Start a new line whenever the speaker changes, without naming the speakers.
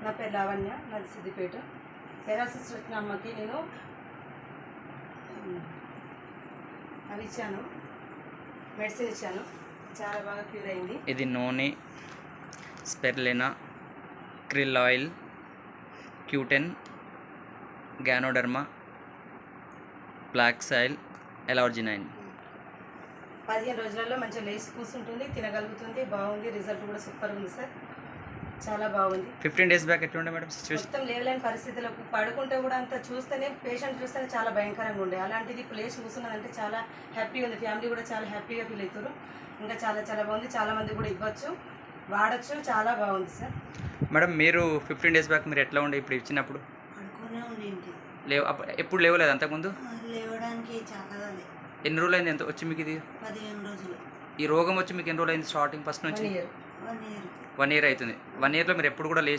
నా పేరు లావణ్య, నాది సిద్దిపేట. పెరాలసిస్ వచ్చిన అమ్మకి నేను అవి ఇచ్చాను, మెడిసిన్ ఇచ్చాను, చాలా బాగా క్యూర్ అయింది.
ఇది నూనె, స్పెర్లినా, క్రిల్ ఆయిల్, క్యూటెన్, గ్యానోడర్మా, బ్లాక్ సాయిల్, ఎలార్జినైన్.
15 రోజులలో మంచిగా లేచి కూర్చుంటుంది, తినగలుగుతుంది, బాగుంది. రిజల్ట్ కూడా సూపర్ ఉంది సార్, చాలా బాగుంది.
15 days బ్యాక్ ఎట్లా ఉండే మేడం సిచ్యువేషన్?
మొత్తం లేవలేని పరిస్థితులకు పడుకుంటే కూడా అంత చూస్తేనే పేషెంట్ చూస్తేనే చాలా భయంకరంగా ఉండే, అలాంటిది ఇప్పుడు లేచి కూర్చున్నదంటే చాలా హ్యాపీగా ఉంది. ఫ్యామిలీ కూడా చాలా హ్యాపీగా ఫీల్ అవుతారు. ఇంకా చాలా చాలా బాగుంది. చాలామంది కూడా ఇవ్వచ్చు, వాడచ్చు, చాలా బాగుంది సార్.
మేడం మీరు 15 days బ్యాక్ మీరు ఎట్లా ఉండే ఇప్పుడు ఇచ్చినప్పుడు?
పడుకునే ఉండేంటి,
లేవు ఎప్పుడు లేవలేదు అంతకుముందు?
లేవడానికి చాకదాలి.
ఎన్ని రోజులు అయింది ఎంత వచ్చి మీకు ఇది?
15 రోజులు.
ఈ రోగం వచ్చి మీకు ఎన్ని రోజులు అయింది స్టార్టింగ్ ఫస్ట్ నుంచి?
1 year.
1 year.
1 year అవుతుంది. 1 yearలో మీరు ఎప్పుడు కూడా లేచి